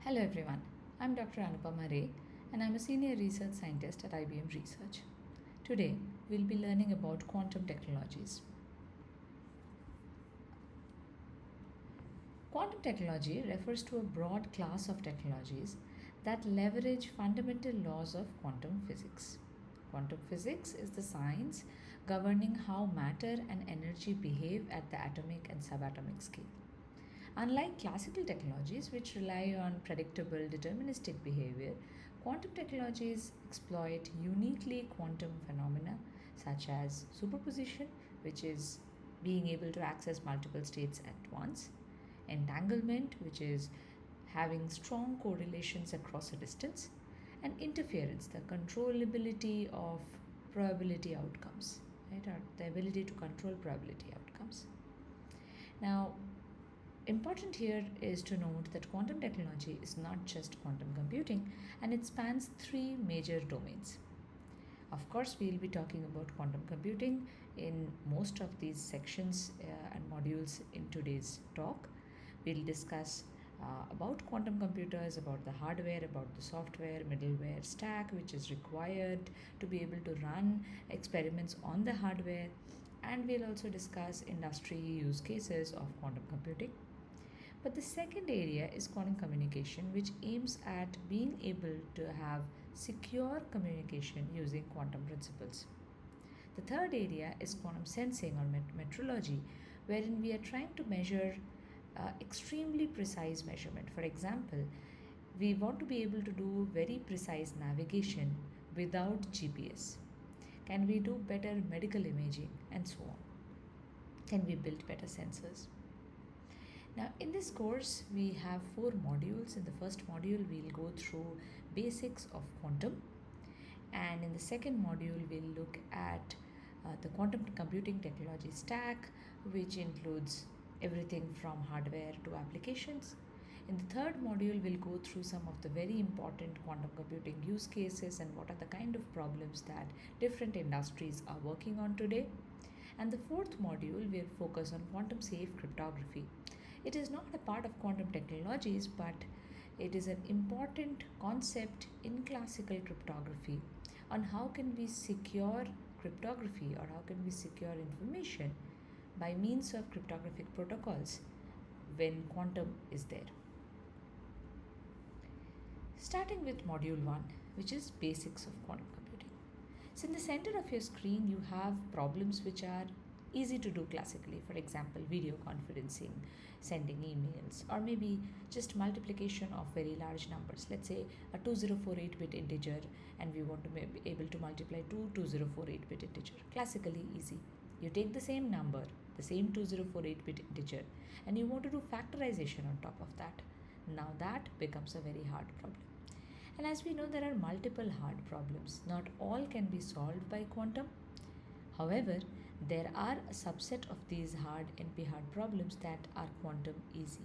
Hello everyone, I'm Dr. Anupama Ray and I'm a senior research scientist at IBM Research. Today we'll be learning about quantum technologies. Quantum technology refers to a broad class of technologies that leverage fundamental laws of quantum physics. Quantum physics is the science governing how matter and energy behave at the atomic and subatomic scale. Unlike classical technologies, which rely on predictable deterministic behavior, quantum technologies exploit uniquely quantum phenomena such as superposition, which is being able to access multiple states at once, entanglement, which is having strong correlations across a distance, and interference, the controllability of probability outcomes, right, or the ability to control probability outcomes. Now, important here is to note that quantum technology is not just quantum computing and it spans three major domains. Of course, we'll be talking about quantum computing in most of these sections and modules in today's talk. We'll discuss about quantum computers, about the hardware, about the software, middleware stack, which is required to be able to run experiments on the hardware, and we'll also discuss industry use cases of quantum computing. But the second area is quantum communication, which aims at being able to have secure communication using quantum principles. The third area is quantum sensing or metrology, wherein we are trying to measure extremely precise measurement. For example, we want to be able to do very precise navigation without GPS. Can we do better medical imaging and so on? Can we build better sensors? Now, in this course, we have 4 modules. In the first module, we'll go through basics of quantum, and in the second module, we'll look at the quantum computing technology stack, which includes everything from hardware to applications. In the third module, we'll go through some of the very important quantum computing use cases and what are the kind of problems that different industries are working on today. And the fourth module will focus on quantum safe cryptography. It is not a part of quantum technologies, but it is an important concept in classical cryptography on how can we secure cryptography or how can we secure information by means of cryptographic protocols when quantum is there. Starting with module 1, which is basics of quantum computing. So in the center of your screen, you have problems which are easy to do classically. For example, video conferencing, sending emails, or maybe just multiplication of very large numbers. Let's say a 2048-bit integer and we want to be able to multiply two 2048-bit integer. Classically easy. You take the same number, the same 2048-bit integer, and you want to do factorization on top of that. Now that becomes a very hard problem. And as we know, there are multiple hard problems. Not all can be solved by quantum. However, there are a subset of these hard NP-hard problems that are quantum easy.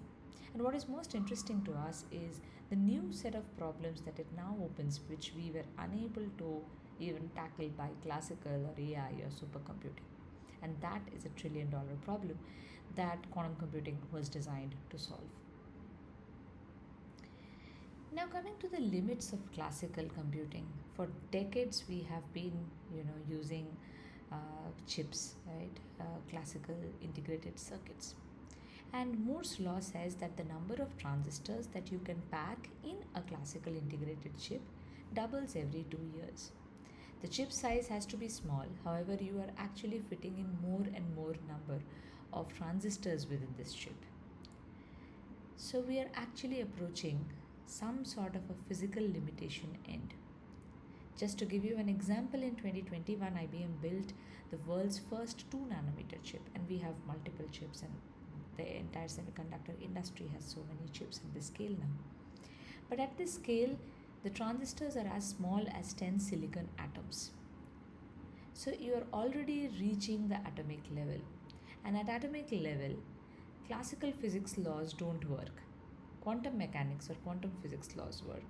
And what is most interesting to us is the new set of problems that it now opens, which we were unable to even tackle by classical or AI or supercomputing. And that is a $1 trillion problem that quantum computing was designed to solve. Now, coming to the limits of classical computing, for decades we have been, using chips, right? Classical integrated circuits. And Moore's law says that the number of transistors that you can pack in a classical integrated chip doubles every 2 years. The chip size has to be small, however, you are actually fitting in more and more number of transistors within this chip. So we are actually approaching some sort of a physical limitation end. Just to give you an example, in 2021, IBM built the world's first 2 nanometer chip, and we have multiple chips, and the entire semiconductor industry has so many chips at this scale now. But at this scale, the transistors are as small as 10 silicon atoms. So you are already reaching the atomic level. And at atomic level, classical physics laws don't work. Quantum mechanics or quantum physics laws work.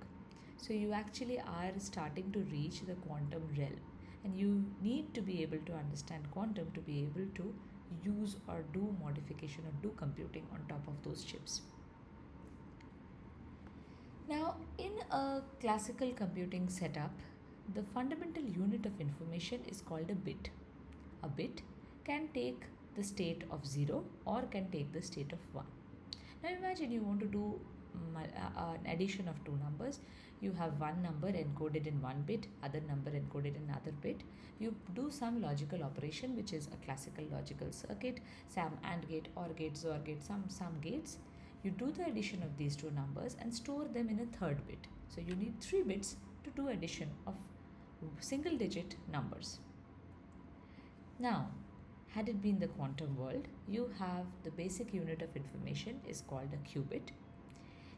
So you actually are starting to reach the quantum realm. And you need to be able to understand quantum to be able to use or do modification or do computing on top of those chips. Now, in a classical computing setup, the fundamental unit of information is called a bit. A bit can take the state of 0 or can take the state of 1. Now imagine you want to do an addition of two numbers. You have one number encoded in one bit, other number encoded in another bit. You do some logical operation, which is a classical logical circuit, some AND gate, OR gate, XOR gate, some gates. You do the addition of these two numbers and store them in a third bit. So you need 3 bits to do addition of single digit numbers. Now, had it been the quantum world, you have the basic unit of information is called a qubit.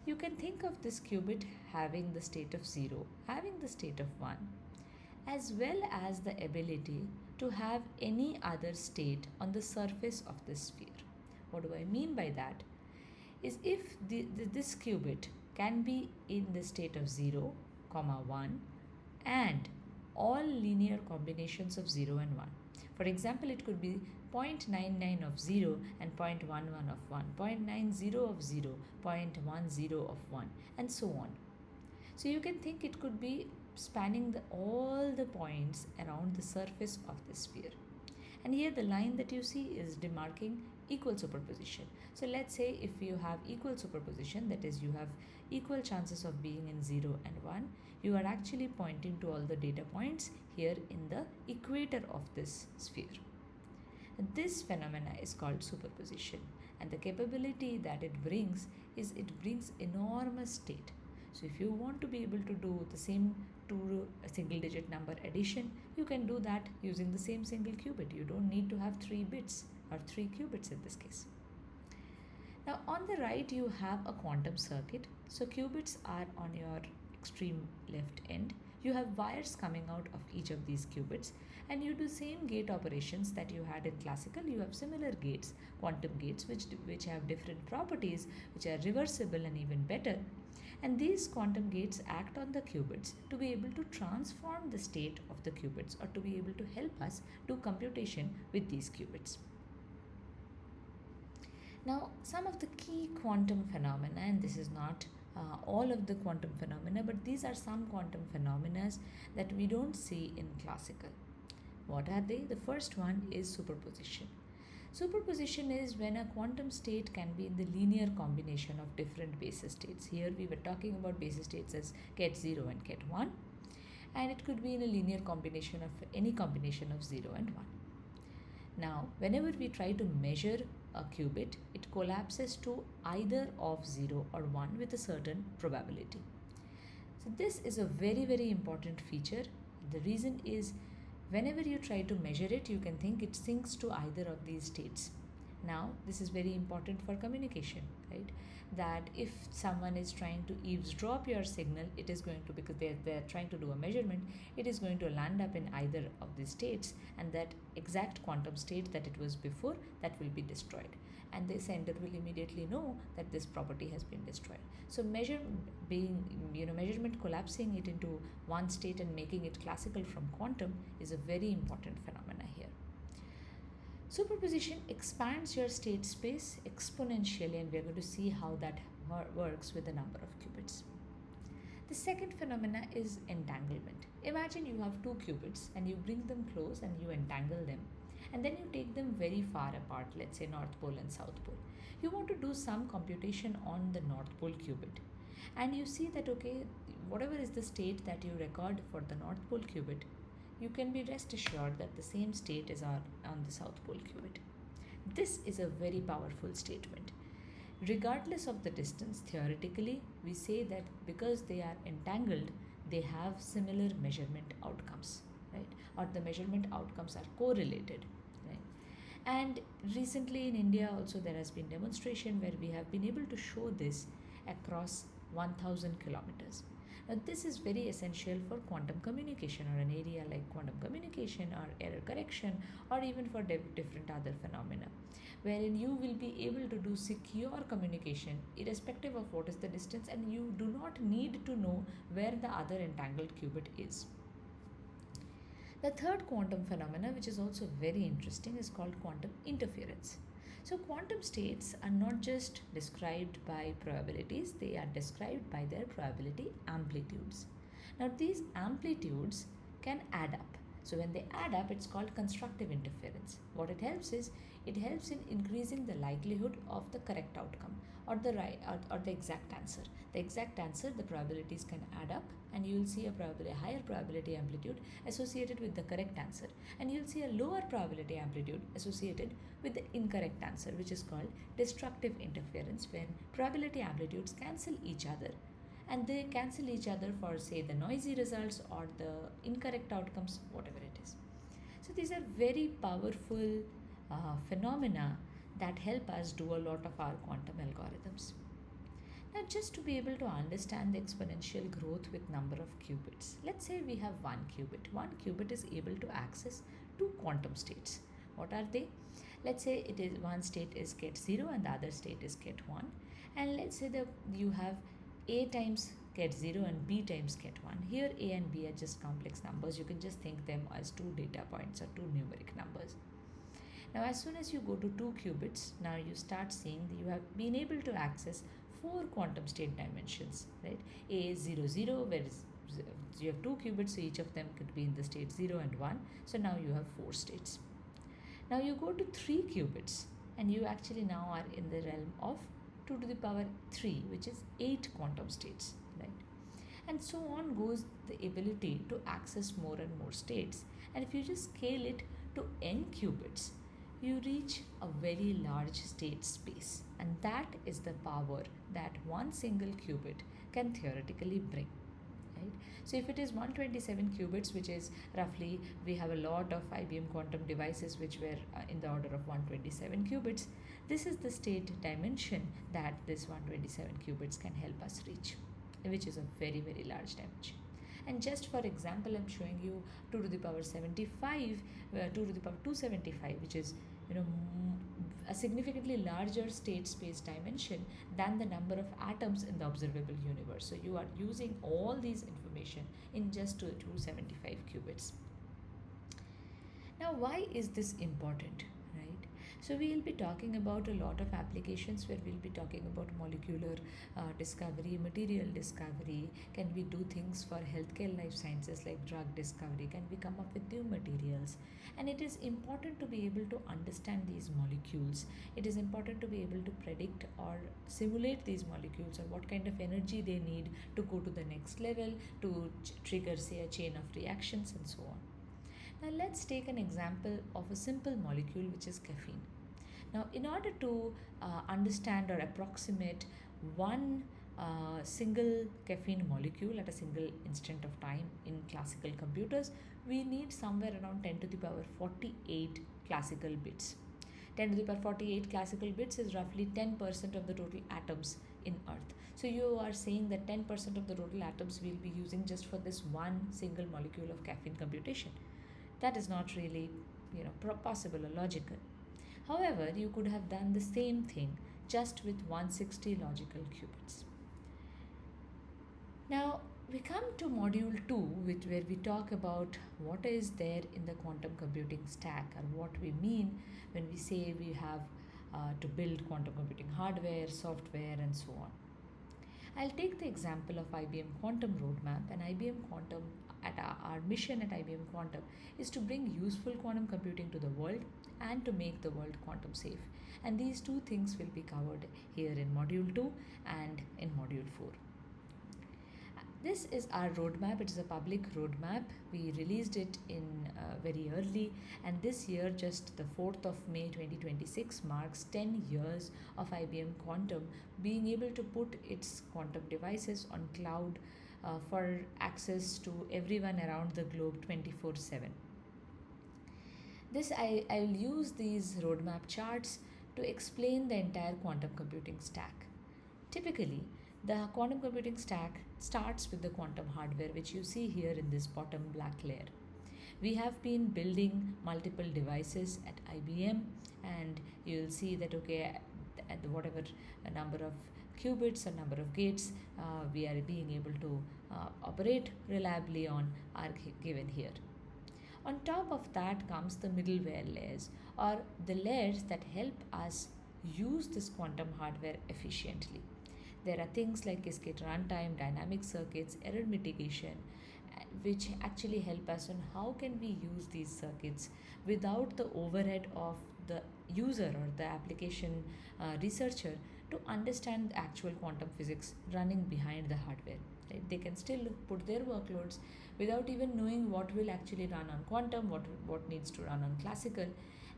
You can think of this qubit having the state of 0, having the state of 1, as well as the ability to have any other state on the surface of the sphere. What do I mean by that? Is if this qubit can be in the state of 0, 1 and all linear combinations of 0 and 1. For example, it could be 0.99 of 0 and 0.11 of 1, 0.90 of 0, 0.10 of 1, and so on. So you can think it could be spanning all the points around the surface of the sphere. And here the line that you see is demarking equal superposition. So let's say if you have equal superposition, that is you have equal chances of being in 0 and 1, you are actually pointing to all the data points here in the equator of this sphere. This phenomena is called superposition, and the capability that it brings is it brings enormous state. So if you want to be able to do the same two single digit number addition, you can do that using the same single qubit. You don't need to have 3 bits or 3 qubits in this case. Now on the right you have a quantum circuit. So qubits are on your extreme left end. You have wires coming out of each of these qubits, and you do same gate operations that you had in classical. You have similar gates, quantum gates, which have different properties, which are reversible and even better. And these quantum gates act on the qubits to be able to transform the state of the qubits, or to be able to help us do computation with these qubits. Now, some of the key quantum phenomena, and this is not all of the quantum phenomena, but these are some quantum phenomena that we don't see in classical. What are they? The first one is superposition. Superposition is when a quantum state can be in the linear combination of different basis states. Here we were talking about basis states as ket 0 and ket 1, and it could be in a linear combination of any combination of 0 and 1. Now, whenever we try to measure a qubit, it collapses to either of 0 or 1 with a certain probability. So this is a very important feature. The reason is whenever you try to measure it, you can think it syncs to either of these states. Now, this is very important for communication, right? That if someone is trying to eavesdrop your signal, it is going to, because they're trying to do a measurement, it is going to land up in either of these states, and that exact quantum state that it was before, that will be destroyed. And the sender will immediately know that this property has been destroyed. So measurement collapsing it into one state and making it classical from quantum is a very important phenomena here. Superposition expands your state space exponentially, and we are going to see how that works with the number of qubits. The second phenomena is entanglement. Imagine you have 2 qubits and you bring them close and you entangle them, and then you take them very far apart, let's say North Pole and South Pole. You want to do some computation on the North Pole qubit, and you see that okay, whatever is the state that you record for the North Pole qubit, you can be rest assured that the same state is on the South Pole qubit. This is a very powerful statement. Regardless of the distance, theoretically, we say that because they are entangled, they have similar measurement outcomes, right? Or the measurement outcomes are correlated, right? And recently in India also there has been demonstration where we have been able to show this across 1000 kilometers. Now, this is very essential for quantum communication, or an area like quantum communication or error correction, or even for different other phenomena, wherein you will be able to do secure communication irrespective of what is the distance, and you do not need to know where the other entangled qubit is. The third quantum phenomena, which is also very interesting, is called quantum interference. So, quantum states are not just described by probabilities, they are described by their probability amplitudes. Now, these amplitudes can add up. So, when they add up, it's called constructive interference. What it helps is it helps in increasing the likelihood of the correct outcome or the right or the exact answer. The exact answer, the probabilities can add up, and you will see a higher probability amplitude associated with the correct answer, and you'll see a lower probability amplitude associated with the incorrect answer, which is called destructive interference, when probability amplitudes cancel each other, and they cancel each other for, say, the noisy results or the incorrect outcomes, whatever it is. So these are very powerful phenomena that help us do a lot of our quantum algorithms. Now, just to be able to understand the exponential growth with number of qubits, let's say we have one qubit. One qubit is able to access two quantum states. What are they? Let's say it is one state is get 0 and the other state is get 1. And let's say that you have a times get 0 and b times get 1. Here a and b are just complex numbers. You can just think them as two data points or two numeric numbers. Now, as soon as you go to 2 qubits, now you start seeing that you have been able to access 4 quantum state dimensions, right? A is 0, 0, where you have 2 qubits, so each of them could be in the state 0 and 1. So now you have 4 states. Now you go to 3 qubits, and you actually now are in the realm of 2 to the power 3, which is 8 quantum states, right? And so on goes the ability to access more and more states. And if you just scale it to n qubits, you reach a very large state space, and that is the power that one single qubit can theoretically bring, right? So if it is 127 qubits, which is roughly, we have a lot of IBM quantum devices which were in the order of 127 qubits, this is the state dimension that this 127 qubits can help us reach, which is a very, very large dimension. And just for example, I'm showing you 2 to the power 75, 2 to the power 275, which is, a significantly larger state space dimension than the number of atoms in the observable universe. So you are using all these information in just 275 qubits. Now, why is this important, right? So we'll be talking about a lot of applications where we'll be talking about molecular discovery, material discovery. Can we do things for healthcare life sciences like drug discovery? Can we come up with new materials? And it is important to be able to understand these molecules. It is important to be able to predict or simulate these molecules, or what kind of energy they need to go to the next level, to trigger, say, a chain of reactions and so on. Now let's take an example of a simple molecule, which is caffeine. Now, in order to understand or approximate one single caffeine molecule at a single instant of time in classical computers, we need somewhere around 10 to the power 48 classical bits. 10 to the power 48 classical bits is roughly 10% of the total atoms in Earth. So you are saying that 10% of the total atoms we'll be using just for this one single molecule of caffeine computation. That is not really, possible or logical. However, you could have done the same thing just with 160 logical qubits. Now, we come to module 2, where we talk about what is there in the quantum computing stack, or what we mean when we say we have to build quantum computing hardware, software, and so on. I'll take the example of IBM Quantum Roadmap. And IBM Quantum, at our mission at IBM Quantum, is to bring useful quantum computing to the world and to make the world quantum safe. And these two things will be covered here in module 2 and in module 4. This is our roadmap. It is a public roadmap. We released it in very early, and this year, just the 4th of May 2026, marks 10 years of IBM Quantum being able to put its quantum devices on cloud for access to everyone around the globe 24/7. I'll use these roadmap charts to explain the entire quantum computing stack. Typically, the quantum computing stack starts with the quantum hardware, which you see here in this bottom black layer. We have been building multiple devices at IBM, and you'll see that, at whatever number of qubits or number of gates we are being able to operate reliably on are given here. On top of that comes the middleware layers, or the layers that help us use this quantum hardware efficiently. There are things like Qiskit runtime, dynamic circuits, error mitigation, which actually help us on how can we use these circuits without the overhead of the user or the application researcher to understand the actual quantum physics running behind the hardware. Right? They can still put their workloads without even knowing what will actually run on quantum, what needs to run on classical.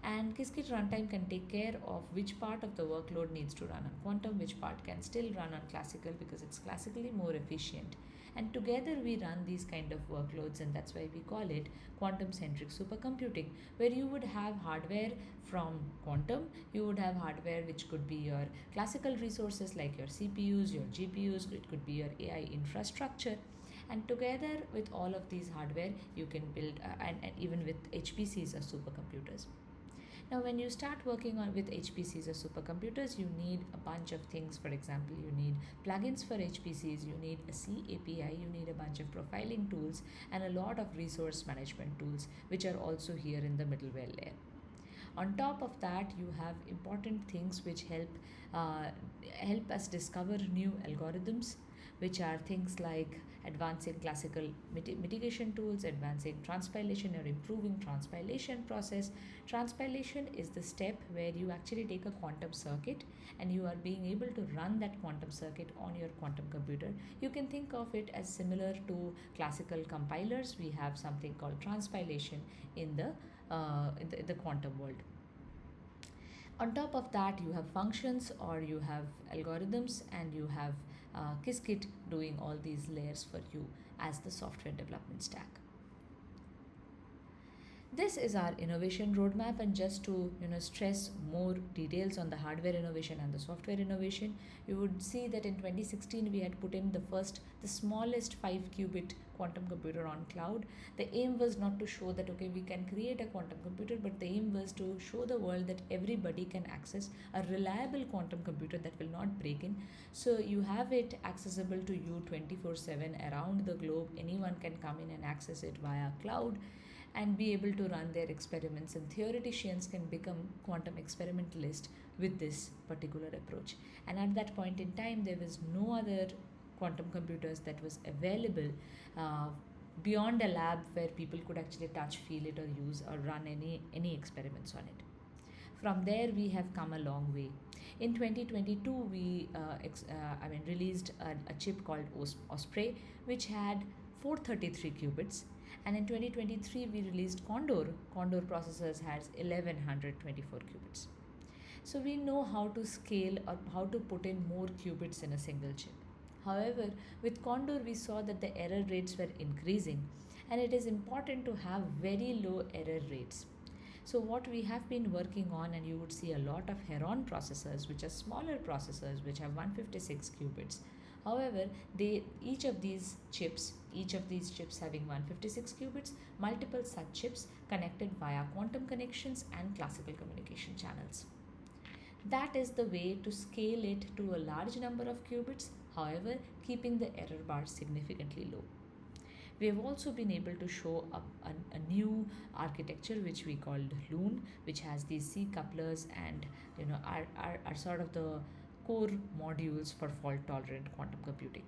And Qiskit runtime can take care of which part of the workload needs to run on quantum, which part can still run on classical because it's classically more efficient. And together we run these kind of workloads, and that's why we call it quantum centric supercomputing, where you would have hardware from quantum, you would have hardware which could be your classical resources like your CPUs, your GPUs, it could be your AI infrastructure. And together with all of these hardware, you can build, and even with HPCs or supercomputers. Now, when you start working on with HPCs or supercomputers, you need a bunch of things. For example, you need plugins for HPCs, you need a C API, you need a bunch of profiling tools, and a lot of resource management tools, which are also here in the middleware layer. On top of that, you have important things which uh, help us discover new algorithms, which are things like advancing classical mitigation tools, advancing transpilation or improving transpilation process. Transpilation is the step where you actually take a quantum circuit and you are being able to run that quantum circuit on your quantum computer. You can think of it as similar to classical compilers. We have something called transpilation in the quantum world. On top of that, you have functions or you have algorithms, and you have Qiskit doing all these layers for you as the software development stack. This is our innovation roadmap, and just to stress more details on the hardware innovation and the software innovation, you would see that in 2016 we had put in the smallest 5 qubit quantum computer on cloud. The aim was not to show that okay, we can create a quantum computer, but the aim was to show the world that everybody can access a reliable quantum computer that will not break in. So you have it accessible to you 24/7 around the globe. Anyone can come in and access it via cloud and be able to run their experiments, and theoreticians can become quantum experimentalists with this particular approach. And at that point in time, there was no other quantum computers that was available uh, beyond a lab where people could actually touch, feel it, or use or run any experiments on it. From there, we have come a long way. In 2022, we released a chip called Osprey, which had 433 qubits. And in 2023, we released Condor. Condor processors has 1124 qubits. So we know how to scale or how to put in more qubits in a single chip. However, with Condor, we saw that the error rates were increasing, and it is important to have very low error rates. So what we have been working on, and you would see a lot of Heron processors, which are smaller processors, which have 156 qubits. However, each of these chips having 156 qubits, multiple such chips connected via quantum connections and classical communication channels. That is the way to scale it to a large number of qubits, however, keeping the error bar significantly low. We have also been able to show a new architecture which we called Loon, which has these C couplers and are sort of the core modules for fault tolerant quantum computing.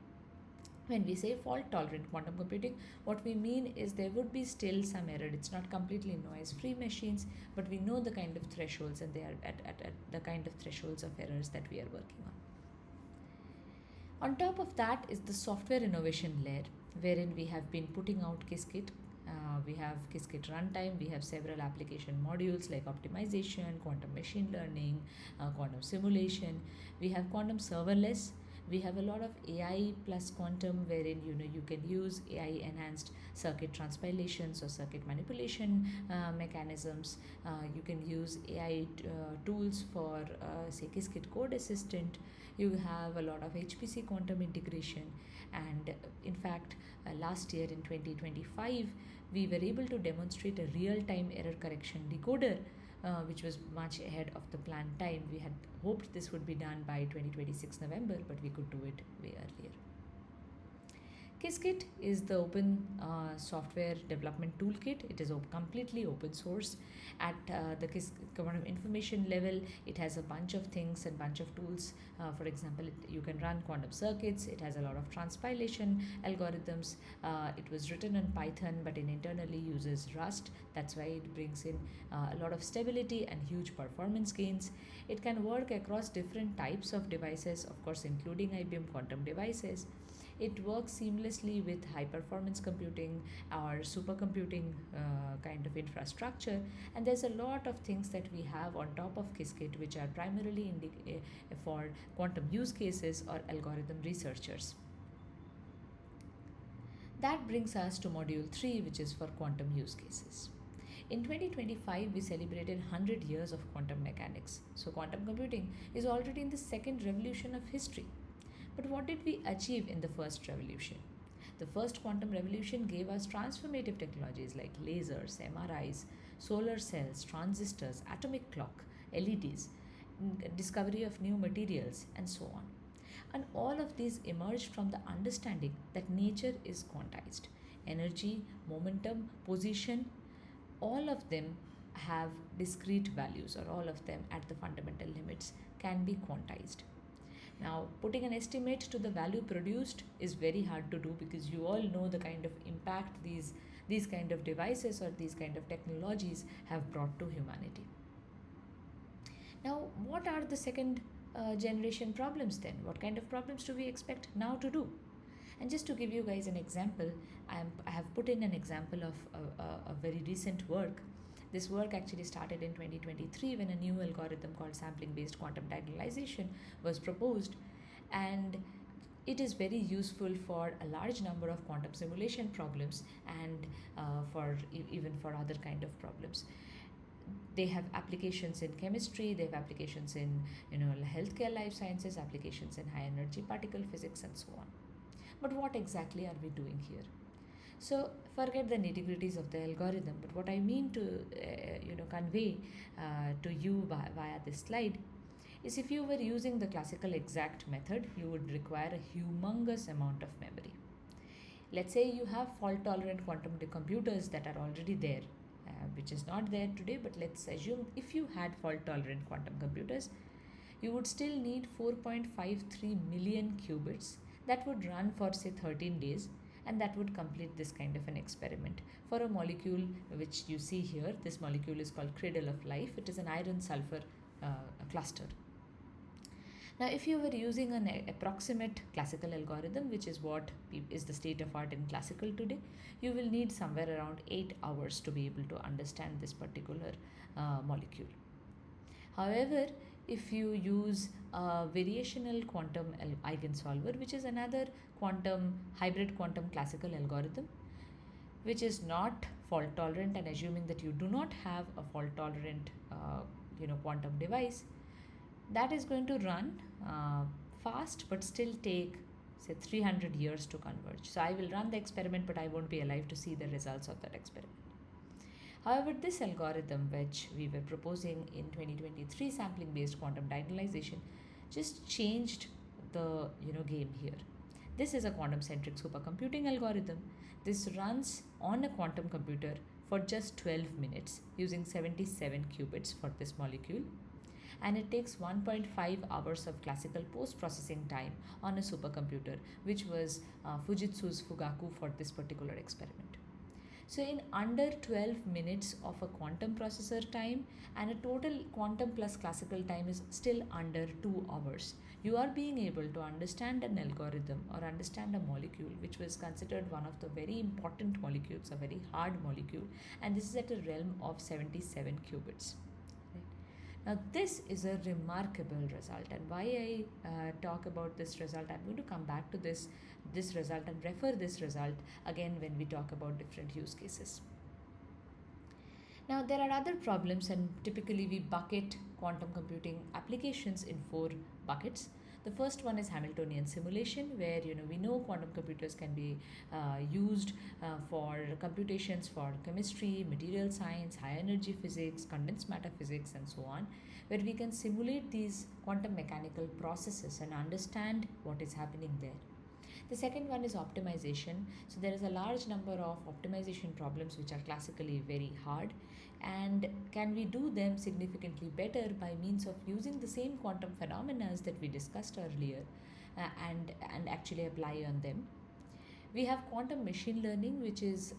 When we say fault tolerant quantum computing, what we mean is there would be still some error. It's not completely noise free machines, but we know the kind of thresholds, and they are at the kind of thresholds of errors that we are working on. On top of that is the software innovation layer, wherein we have been putting out Qiskit. We have Qiskit runtime, we have several application modules like optimization, quantum machine learning, quantum simulation. We have quantum serverless. We have a lot of AI plus quantum, wherein you can use AI enhanced circuit transpilations or circuit manipulation mechanisms. You can use AI tools for say Qiskit code assistant. You have a lot of HPC quantum integration, and in fact last year in 2025 we were able to demonstrate a real-time error correction decoder, which was much ahead of the planned time. We had hoped this would be done by 2026 November, but we could do it way earlier. Qiskit is the open software development toolkit. It is completely open source. At the quantum information level, it has a bunch of things and bunch of tools. For example, you can run quantum circuits. It has a lot of transpilation algorithms. It was written in Python, but it internally uses Rust. That's why it brings in a lot of stability and huge performance gains. It can work across different types of devices, of course, including IBM quantum devices. It works seamlessly with high performance computing or supercomputing kind of infrastructure, and there's a lot of things that we have on top of Qiskit which are primarily for quantum use cases or algorithm researchers. That brings us to module 3, which is for quantum use cases. In 2025, we celebrated 100 years of quantum mechanics. So, quantum computing is already in the second revolution of history. But what did we achieve in the first revolution? The first quantum revolution gave us transformative technologies like lasers, MRIs, solar cells, transistors, atomic clock, LEDs, discovery of new materials, and so on. And all of these emerged from the understanding that nature is quantized. Energy, momentum, position, all of them have discrete values, or all of them at the fundamental limits can be quantized. Now, putting an estimate to the value produced is very hard to do, because you all know the kind of impact these kind of devices or these kind of technologies have brought to humanity. Now, what are the second generation problems then? What kind of problems do we expect now to do? And just to give you guys an example, I have put in an example of a very recent work. This work actually started in 2023 when a new algorithm called sampling based quantum diagonalization was proposed, and it is very useful for a large number of quantum simulation problems and even for other kind of problems. They have applications in chemistry, they have applications in healthcare, life sciences, applications in high energy particle physics, and so on. But what exactly are we doing here? So forget the nitty-gritties of the algorithm, but what I mean to convey to you via this slide is, if you were using the classical exact method, you would require a humongous amount of memory. Let's say you have fault-tolerant quantum computers that are already there, which is not there today, but let's assume if you had fault-tolerant quantum computers, you would still need 4.53 million qubits that would run for say 13 days, and that would complete this kind of an experiment for a molecule which you see here. This molecule is called cradle of life. It is an iron sulfur cluster. Now, if you were using an approximate classical algorithm, which is what is the state of art in classical today, you will need somewhere around 8 hours to be able to understand this particular molecule. However, if you use a variational quantum eigensolver, which is another hybrid quantum classical algorithm, which is not fault tolerant, and assuming that you do not have a fault tolerant quantum device, that is going to run fast but still take say 300 years to converge. So I will run the experiment, but I won't be alive to see the results of that experiment. However, this algorithm, which we were proposing in 2023, sampling based quantum diagonalization, just changed the game here. This is a quantum centric supercomputing algorithm. This runs on a quantum computer for just 12 minutes using 77 qubits for this molecule, and it takes 1.5 hours of classical post-processing time on a supercomputer, which was Fujitsu's Fugaku for this particular experiment. So in under 12 minutes of a quantum processor time, and a total quantum plus classical time is still under 2 hours, you are being able to understand an algorithm or understand a molecule which was considered one of the very important molecules, a very hard molecule, and this is at a realm of 77 qubits. Now, this is a remarkable result, and why I talk about this result, I'm going to come back to this result and refer this result again when we talk about different use cases. Now, there are other problems, and typically we bucket quantum computing applications in 4 buckets. The first one is Hamiltonian simulation, where we know quantum computers can be used for computations for chemistry, material science, high energy physics, condensed matter physics, and so on, where we can simulate these quantum mechanical processes and understand what is happening there. The second one is optimization. So there is a large number of optimization problems which are classically very hard, and can we do them significantly better by means of using the same quantum phenomena that we discussed earlier, and actually apply on them. We have quantum machine learning, which is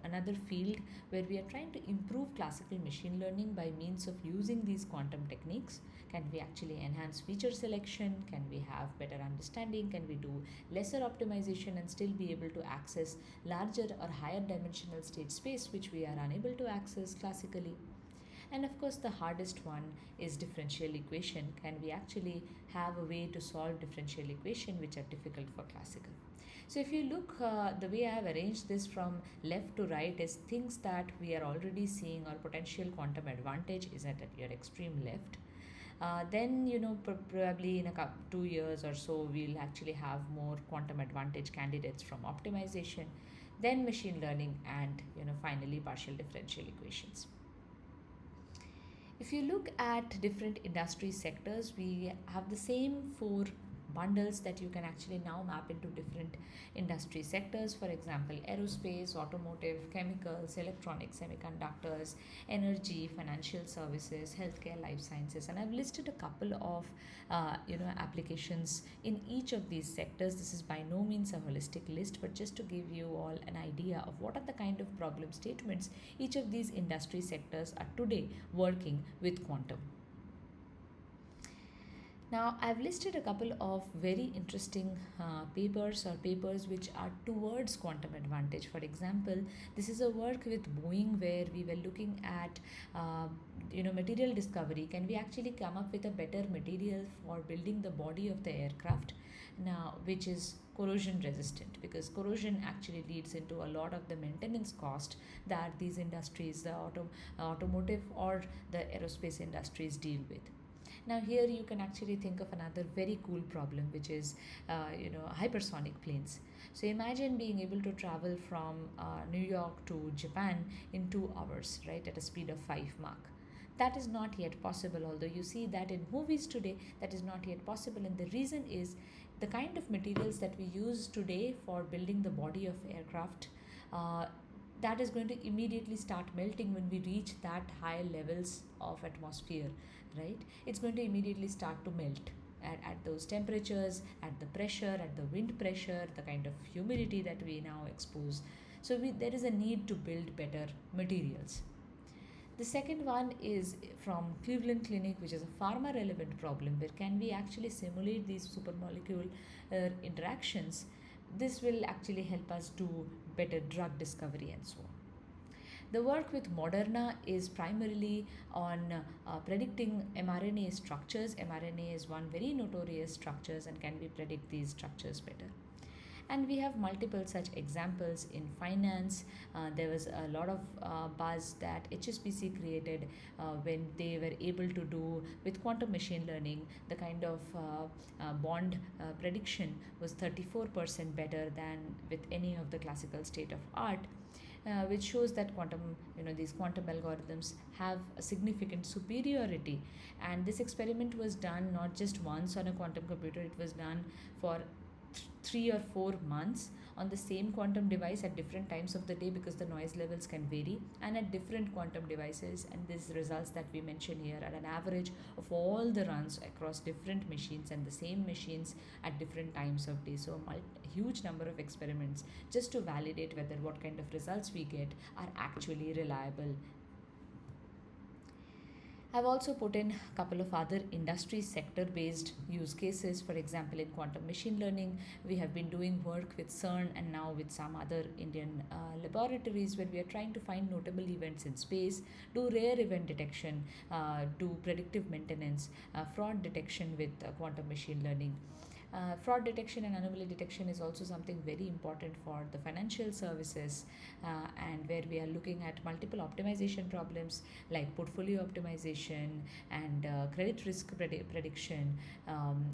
another field where we are trying to improve classical machine learning by means of using these quantum techniques. Can we actually enhance feature selection? Can we have better understanding? Can we do lesser optimization and still be able to access larger or higher dimensional state space, which we are unable to access classically? And of course, the hardest one is differential equation. Can we actually have a way to solve differential equation which are difficult for classical? So if you look, the way I have arranged this from left to right is things that we are already seeing or potential quantum advantage is at your extreme left. Then probably in 2 years or so we'll actually have more quantum advantage candidates from optimization, then machine learning, and finally partial differential equations. If you look at different industry sectors, we have the same four bundles that you can actually now map into different industry sectors. For example, aerospace, automotive, chemicals, electronics, semiconductors, energy, financial services, healthcare, life sciences. And I've listed a couple of applications in each of these sectors. This is by no means a holistic list, but just to give you all an idea of what are the kind of problem statements each of these industry sectors are today working with quantum. Now, I've listed a couple of very interesting papers which are towards quantum advantage. For example, this is a work with Boeing where we were looking at material discovery. Can we actually come up with a better material for building the body of the aircraft now, which is corrosion resistant, because corrosion actually leads into a lot of the maintenance cost that these industries, the automotive or the aerospace industries, deal with. Now here you can actually think of another very cool problem, which is hypersonic planes. So imagine being able to travel from New York to Japan in 2 hours, right, at a speed of 5 Mach. That is not yet possible, although you see that in movies today. That is not yet possible, and the reason is the kind of materials that we use today for building the body of aircraft, that is going to immediately start melting when we reach that high levels of atmosphere, right? It's going to immediately start to melt at those temperatures, at the pressure, at the wind pressure, the kind of humidity that we now expose. So there is a need to build better materials. The second one is from Cleveland Clinic, which is a pharma relevant problem where can we actually simulate these supermolecular interactions. This will actually help us do better drug discovery and so on. The work with Moderna is primarily on predicting mRNA structures. mRNA is one very notorious structures, and can we predict these structures better? And we have multiple such examples in finance. There was a lot of buzz that HSBC created when they were able to do with quantum machine learning. The kind of bond prediction was 34% better than with any of the classical state of art. Which shows that these quantum algorithms have a significant superiority. And this experiment was done not just once on a quantum computer, it was done for 3 or 4 months on the same quantum device at different times of the day, because the noise levels can vary, and at different quantum devices. And these results that we mention here are an average of all the runs across different machines and the same machines at different times of day. So a huge number of experiments just to validate whether what kind of results we get are actually reliable. I've also put in a couple of other industry sector based use cases. For example, in quantum machine learning, we have been doing work with CERN and now with some other Indian laboratories where we are trying to find notable events in space, do rare event detection, do predictive maintenance, fraud detection with quantum machine learning. Fraud detection and anomaly detection is also something very important for the financial services, and where we are looking at multiple optimization problems like portfolio optimization and credit risk prediction,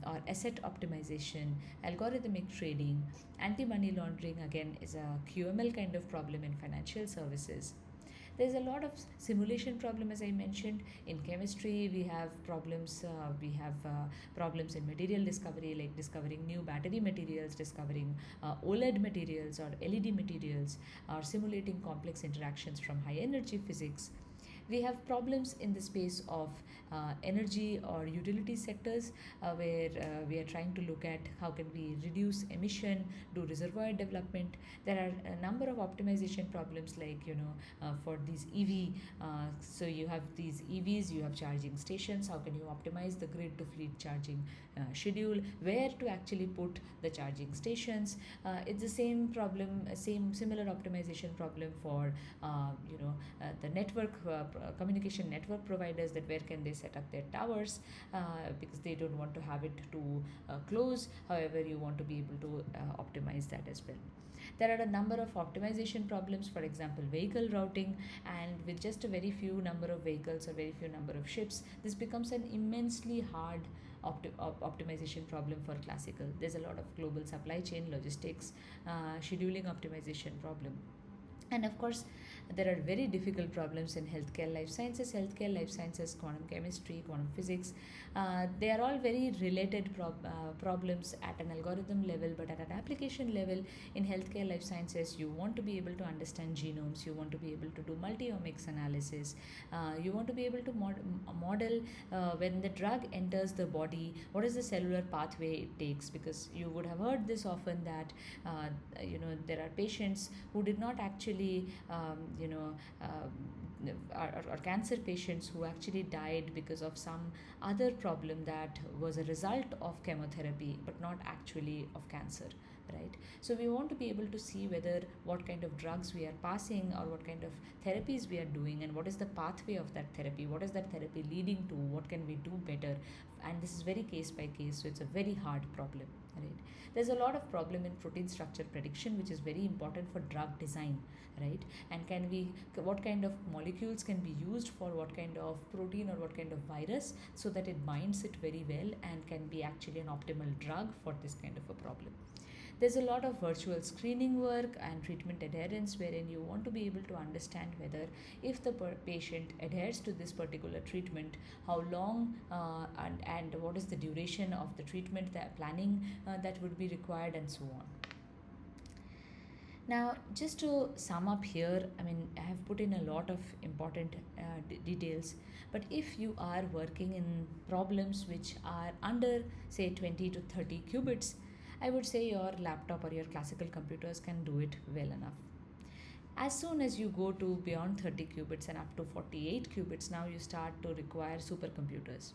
or asset optimization, algorithmic trading. Anti money laundering again is a QML kind of problem in financial services. There's a lot of simulation problem, as I mentioned. In chemistry, we have problems. We have problems in material discovery, like discovering new battery materials, discovering OLED materials or LED materials, or simulating complex interactions from high energy physics. We have problems in the space of energy or utility sectors, where we are trying to look at how can we reduce emission, do reservoir development. There are a number of optimization problems, like for these EV. So you have these EVs, you have charging stations. How can you optimize the grid to fleet charging schedule, where to actually put the charging stations? It's the same problem, same similar optimization problem for the network communication network providers, that where can they set up their towers, because they don't want to have it too close. However, you want to be able to optimize that as well. There are a number of optimization problems, for example vehicle routing, and with just a very few number of vehicles or very few number of ships, this becomes an immensely hard optimization problem for classical. There's a lot of global supply chain logistics, scheduling optimization problem. And of course, there are very difficult problems in healthcare life sciences, quantum chemistry, quantum physics. They are all very related problems at an algorithm level, but at an application level, in healthcare life sciences, you want to be able to understand genomes, you want to be able to do multi-omics analysis, you want to be able to model when the drug enters the body, what is the cellular pathway it takes, because you would have heard this often that there are patients who did not actually or cancer patients who actually died because of some other problem that was a result of chemotherapy but not actually of cancer, right? So we want to be able to see whether what kind of drugs we are passing or what kind of therapies we are doing, and what is the pathway of that therapy, what is that therapy leading to, what can we do better. And this is very case by case, so it's a very hard problem, right? There's a lot of problem in protein structure prediction, which is very important for drug design, right? And what kind of molecules can be used for what kind of protein or what kind of virus, so that it binds it very well and can be actually an optimal drug for this kind of a problem. There's a lot of virtual screening work and treatment adherence, wherein you want to be able to understand whether if the patient adheres to this particular treatment, how long and what is the duration of the treatment, the planning that would be required, and so on. Now, just to sum up here, I mean, I have put in a lot of important details, but if you are working in problems which are under, say, 20 to 30 qubits, I would say your laptop or your classical computers can do it well enough. As soon as you go to beyond 30 qubits and up to 48 qubits, now you start to require supercomputers.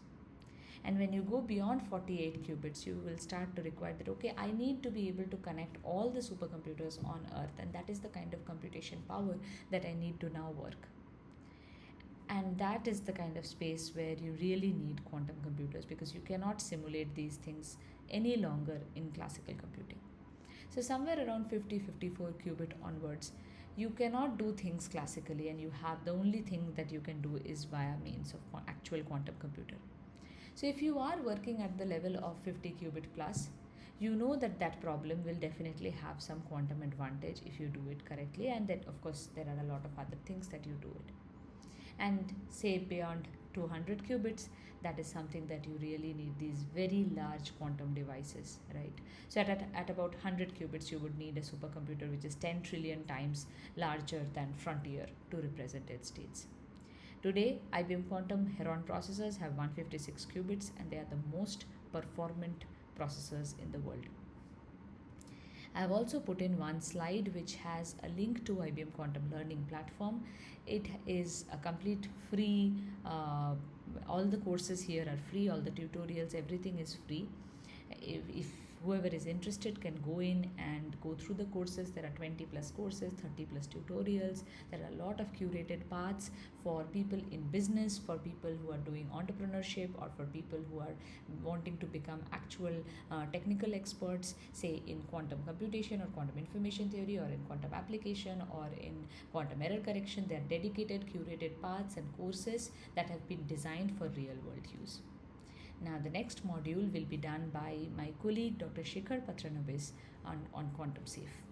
And when you go beyond 48 qubits, you will start to require that, okay, I need to be able to connect all the supercomputers on Earth, and that is the kind of computation power that I need to now work. And that is the kind of space where you really need quantum computers, because you cannot simulate these things any longer in classical computing. So somewhere around 50-54 qubit onwards, you cannot do things classically, and you have the only thing that you can do is via means of actual quantum computer. So if you are working at the level of 50 qubit plus, you know that that problem will definitely have some quantum advantage if you do it correctly, and that of course there are a lot of other things that you do it. And say beyond 200 qubits, that is something that you really need these very large quantum devices, right? So at about 100 qubits, you would need a supercomputer which is 10 trillion times larger than Frontier to represent its states. Today, IBM Quantum Heron processors have 156 qubits, and they are the most performant processors in the world. I have also put in one slide which has a link to IBM Quantum Learning Platform. It is a complete free, all the courses here are free, all the tutorials, everything is free. If whoever is interested can go in and go through the courses. There are 20 plus courses, 30 plus tutorials. There are a lot of curated paths for people in business, for people who are doing entrepreneurship, or for people who are wanting to become actual technical experts, say in quantum computation or quantum information theory, or in quantum application, or in quantum error correction. There are dedicated curated paths and courses that have been designed for real world use. Now, the next module will be done by my colleague Dr. Shikhar Patranabis on quantum safe.